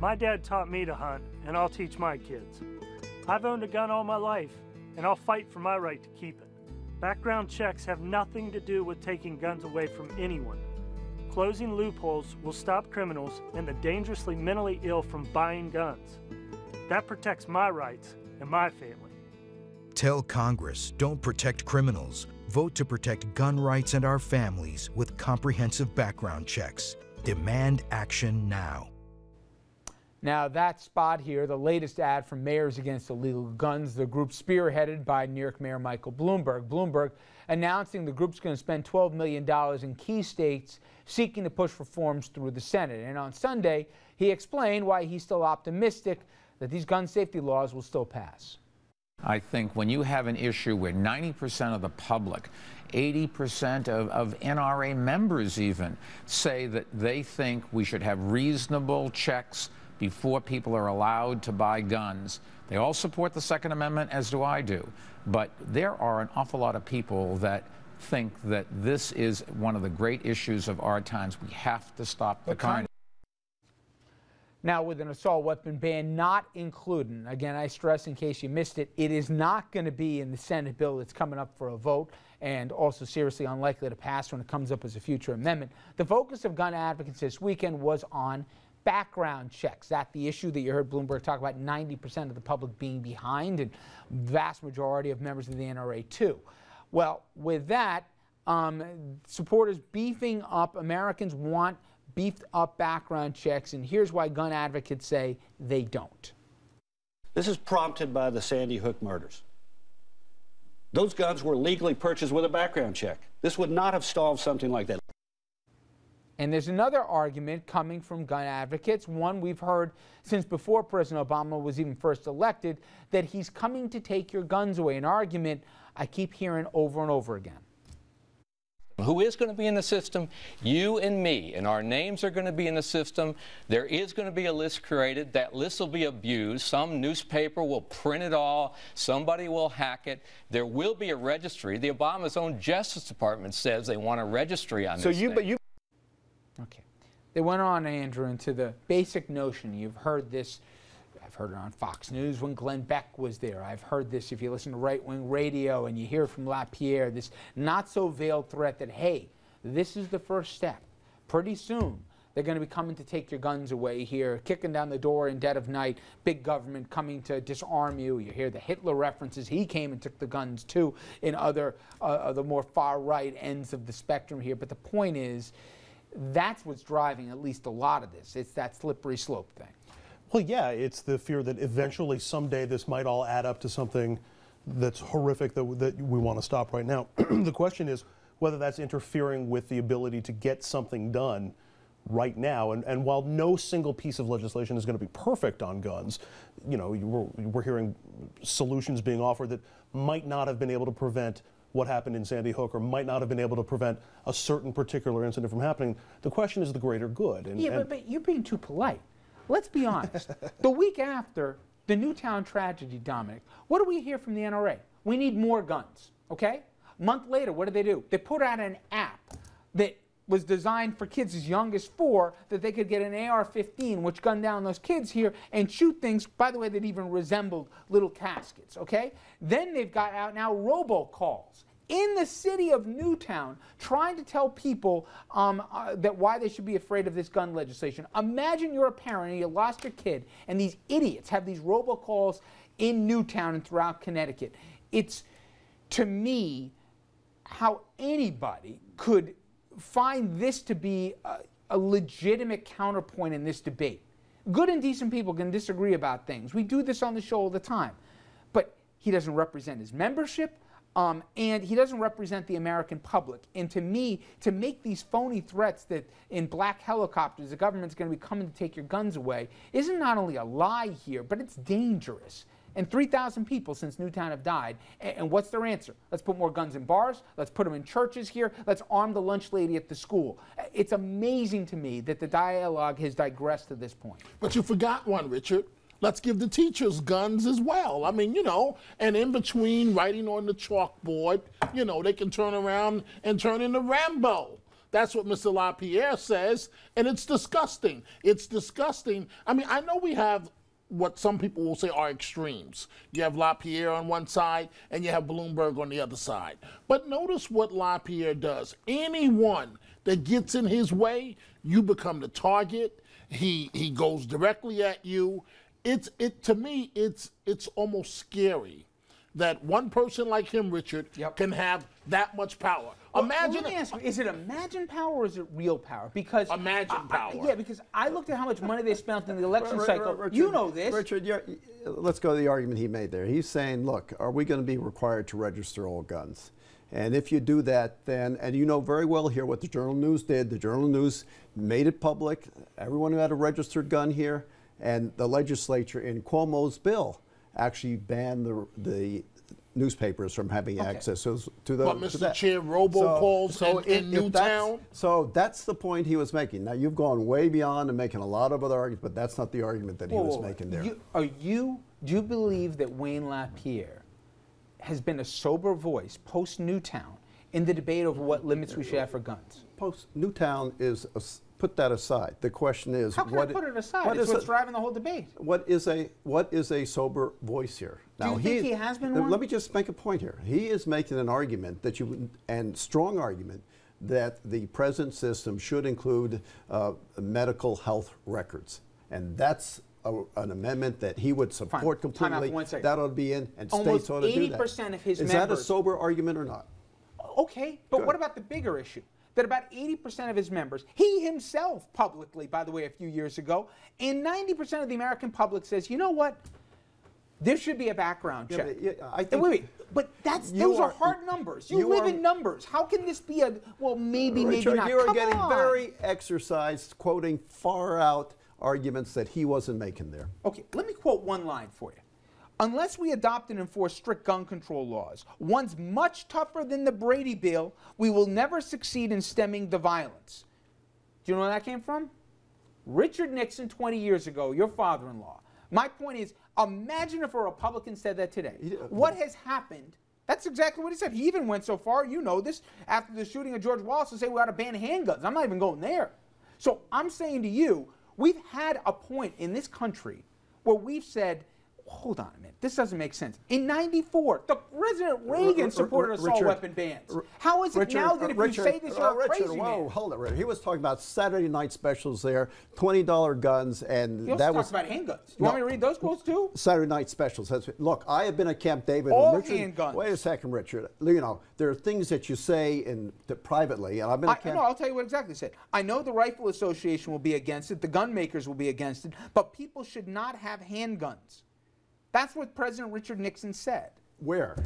My dad taught me to hunt, and I'll teach my kids. I've owned a gun all my life, and I'll fight for my right to keep it. Background checks have nothing to do with taking guns away from anyone. Closing loopholes will stop criminals and the dangerously mentally ill from buying guns. That protects my rights and my family. Tell Congress, don't protect criminals. Vote to protect gun rights and our families with comprehensive background checks. Demand action now. Now that spot here, the latest ad from Mayors Against Illegal Guns, the group spearheaded by New York Mayor Michael Bloomberg. Bloomberg announcing the group's going to spend $12 million in key states seeking to push reforms through the Senate. And on Sunday, he explained why he's still optimistic that these gun safety laws will still pass. I think when you have an issue where 90% of the public, 80% of NRA members even, say that they think we should have reasonable checks before people are allowed to buy guns. They all support the Second Amendment, as do I do. But there are an awful lot of people that think that this is one of the great issues of our times. We have to stop the kind. Now, with an assault weapon ban not included, again, I stress in case you missed it, it is not going to be in the Senate bill that's coming up for a vote, and also seriously unlikely to pass when it comes up as a future amendment. The focus of gun advocates this weekend was on background checks. That's the issue that you heard Bloomberg talk about, 90% of the public being behind, and vast majority of members of the NRA too. Well, with that, supporters beefing up, Americans want beefed up background checks, and here's why gun advocates say they don't. This is prompted by the Sandy Hook murders. Those guns were legally purchased with a background check. This would not have stalled something like that. And there's another argument coming from gun advocates, one we've heard since before President Obama was even first elected, that he's coming to take your guns away, an argument I keep hearing over and over again. Who is going to be in the system? You and me, and our names are going to be in the system. There is going to be a list created. That list will be abused. Some newspaper will print it all. Somebody will hack it. There will be a registry. The Obama's own Justice Department says they want a registry on this thing. Okay. They went on, Andrew, into the basic notion. You've heard this. I've heard it on Fox News when Glenn Beck was there. I've heard this if you listen to right-wing radio and you hear from LaPierre, this not-so-veiled threat that, hey, this is the first step. Pretty soon, they're going to be coming to take your guns away here, kicking down the door in dead of night, big government coming to disarm you. You hear the Hitler references. He came and took the guns, too, in other, the more far-right ends of the spectrum here. But the point is, that's what's driving at least a lot of this. It's that slippery slope thing. Well, yeah, it's the fear that eventually someday this might all add up to something that's horrific that we want to stop right now. The question is whether that's interfering with the ability to get something done right now. And while no single piece of legislation is going to be perfect on guns, you know, we're hearing solutions being offered that might not have been able to prevent what happened in Sandy Hook, or might not have been able to prevent a certain particular incident from happening. The question is the greater good. But you're being too polite. Let's be honest. The week after the Newtown tragedy, Dominic, what do we hear from the NRA? We need more guns, okay? A month later, what do? They put out an app that was designed for kids as young as 4, that they could get an AR-15, which gunned down those kids here and shoot things, by the way, that even resembled little caskets, okay? Then they've got out now robocalls in the city of Newtown trying to tell people that why they should be afraid of this gun legislation. Imagine you're a parent and you lost your kid, and these idiots have these robocalls in Newtown and throughout Connecticut. It's, to me, how anybody could find this to be a legitimate counterpoint in this debate. Good and decent people can disagree about things. We do this on the show all the time. But he doesn't represent his membership, and he doesn't represent the American public. And to me, to make these phony threats that in black helicopters the government's going to be coming to take your guns away isn't not only a lie here, but it's dangerous. And 3,000 people since Newtown have died. And what's their answer? Let's put more guns in bars. Let's put them in churches here. Let's arm the lunch lady at the school. It's amazing to me that the dialogue has digressed to this point. But you forgot one, Richard. Let's give the teachers guns as well. I mean, you know, and in between writing on the chalkboard, you know, they can turn around and turn into Rambo. That's what Mr. LaPierre says, and it's disgusting. It's disgusting. I mean, I know we have what some people will say are extremes. You have LaPierre on one side, and you have Bloomberg on the other side. But notice what LaPierre does. Anyone that gets in his way, you become the target. He goes directly at you. To me, it's almost scary that one person like him, Richard, can have that much power. Imagine. Let me ask you, is it imagined power or is it real power? Because imagined power. Yeah, because I looked at how much money they spent in the election cycle. Richard, you know this. Richard, let's go to the argument he made there. He's saying, look, are we going to be required to register all guns? And if you do that, then, and you know very well here what the Journal News did. The Journal News made it public. Everyone who had a registered gun here, and the legislature in Cuomo's bill actually banned the newspapers from having access to the. But Mr. Chair, robocalls in Newtown. So that's the point he was making. Now you've gone way beyond and making a lot of other arguments, but that's not the argument that he was making there. Do you believe that Wayne LaPierre has been a sober voice post Newtown in the debate over what limits we should have for guns? Post Newtown is put that aside. The question is, how can I put it aside? It's what's driving the whole debate. What is a sober voice here? Now, do you think he has been one? Let me just make a point here. He is making an argument that strong argument that the present system should include medical health records, and that's an amendment that he would support completely. That ought to be in, and states ought to do that. Almost 80% of his members. Is that a sober argument or not? Okay, but what about the bigger issue? That about 80% of his members, he himself publicly, by the way, a few years ago, and 90% of the American public says, you know what? There should be a background check. But those are hard numbers. You live in numbers. How can this be maybe Richard, not? You are getting very exercised, quoting far out arguments that he wasn't making there. Okay, let me quote one line for you. Unless we adopt and enforce strict gun control laws, ones much tougher than the Brady Bill, we will never succeed in stemming the violence. Do you know where that came from? Richard Nixon 20 years ago, your father-in-law. My point is, imagine if a Republican said that today. What has happened? That's exactly what he said. He even went so far, you know this, after the shooting of George Wallace to say we ought to ban handguns. I'm not even going there. So I'm saying to you, we've had a point in this country where we've said, hold on a minute, this doesn't make sense. In '94, the President Reagan supported assault weapon bans. How is it now that if you say this, you're a crazy man? Hold it, Richard. He was talking about Saturday night specials there, $20 guns, and he also talked about handguns. You want me to read those quotes too? Saturday night specials. Look, I have been at Camp David. All Richard, handguns. Wait a second, Richard. You know, there are things that you say privately, and I've been at Camp. No, I'll tell you what exactly said. I know the Rifle Association will be against it, the gun makers will be against it, but people should not have handguns. That's what President Richard Nixon said. Where?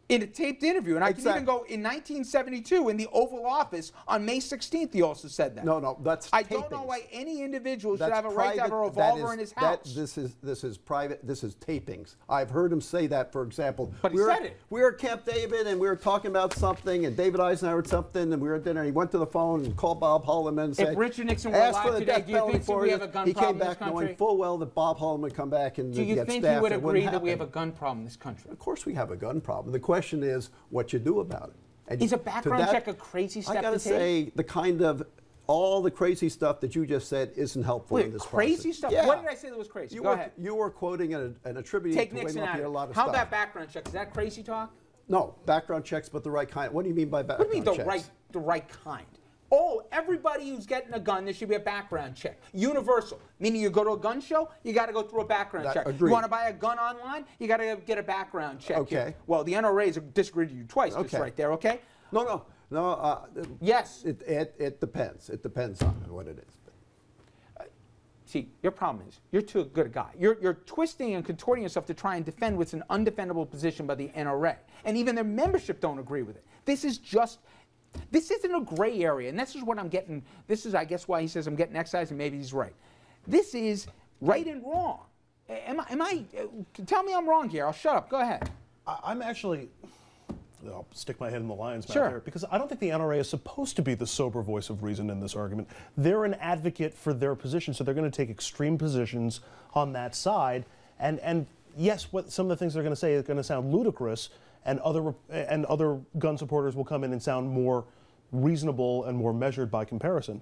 In a taped interview. And I can even go in 1972 in the Oval Office on May 16th, he also said that. No, that's I don't know why any individual should have a right to have a revolver in his house. This is private. This is tapings. I've heard him say that, for example. But he said it. We were at Camp David, and we were talking about something, and David Eisenhower had something, and we were at dinner, and he went to the phone and called Bob Holloman and said, if Richard Nixon were alive today, do you think we have a gun problem in this country? He came back knowing full well that Bob Holloman would come back and get staffed. Do you think he would agree that we have a gun problem in this country? Of course we have a gun problem. The question is what you do about it. And is a background check a crazy step to take? I got to say, all the crazy stuff that you just said isn't helpful in this process. Crazy stuff? Yeah. What did I say that was crazy? Go ahead. You were quoting and attributing Take to Nixon Wayne LaPierre a lot of How stuff. about background checks? Is that crazy talk? No, background checks, but the right kind. What do you mean by background checks? What do you mean the right kind? Oh, everybody who's getting a gun, there should be a background check. Universal, meaning you go to a gun show, you got to go through a background check. Agreed. You want to buy a gun online, you got to get a background check. Okay. Here. Well, the NRA has disagreed with you twice, just right there. Okay. No. Yes. It depends. It depends on what it is. See, your problem is you're too good a guy. You're twisting and contorting yourself to try and defend what's an undefendable position by the NRA, and even their membership don't agree with it. This isn't a gray area, and this is what I'm getting. This is, I guess, why he says I'm getting excised, and maybe he's right. This is right and wrong. Tell me I'm wrong here. I'll shut up. Go ahead. I'm actually, I'll stick my head in the lion's mouth Sure. here, because I don't think the NRA is supposed to be the sober voice of reason in this argument. They're an advocate for their position, so they're going to take extreme positions on that side. And yes, some of the things they're going to say is going to sound ludicrous, and other gun supporters will come in and sound more reasonable and more measured by comparison.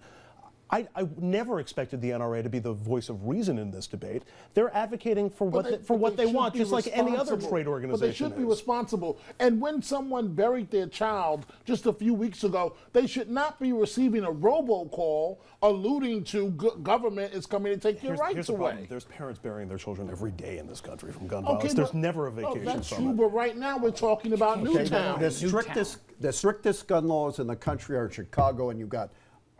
I never expected the NRA to be the voice of reason in this debate. They're advocating for what they want, just like any other trade organization. But they should be responsible. And when someone buried their child just a few weeks ago, they should not be receiving a robocall alluding to government is coming to take your rights away. There's parents burying their children every day in this country from gun violence. There's never a vacation that's from true, it. but right now we're talking about Newtown. The strictest gun laws in the country are in Chicago, and you've got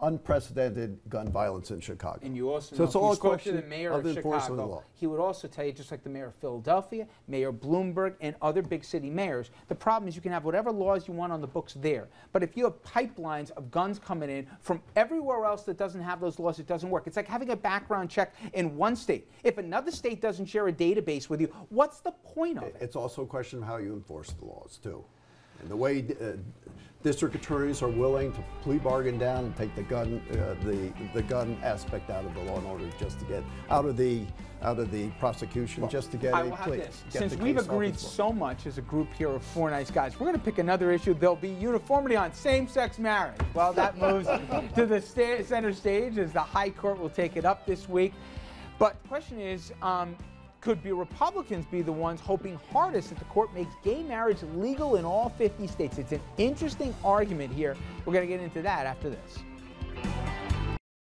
unprecedented gun violence in Chicago. And you also so know, it's all a spoke question to the mayor of of enforcement of the Chicago, law. he would also tell you, just like the mayor of Philadelphia, Mayor Bloomberg, and other big city mayors, the problem is you can have whatever laws you want on the books there. But if you have pipelines of guns coming in from everywhere else that doesn't have those laws, it doesn't work. It's like having a background check in one state. If another state doesn't share a database with you, what's the point of it? It's also a question of how you enforce the laws, too. And the way district attorneys are willing to plea bargain down and take the gun aspect out of the law in order just to get out of the prosecution, just to get I a will have plea. this. Since we've agreed so much as a group here of four nice guys, we're going to pick another issue. There'll be uniformity on same-sex marriage. Well, that moves to the center stage as the High Court will take it up this week. But the question is, could Republicans be the ones hoping hardest that the court makes gay marriage legal in all 50 states? It's an interesting argument here. We're going to get into that after this.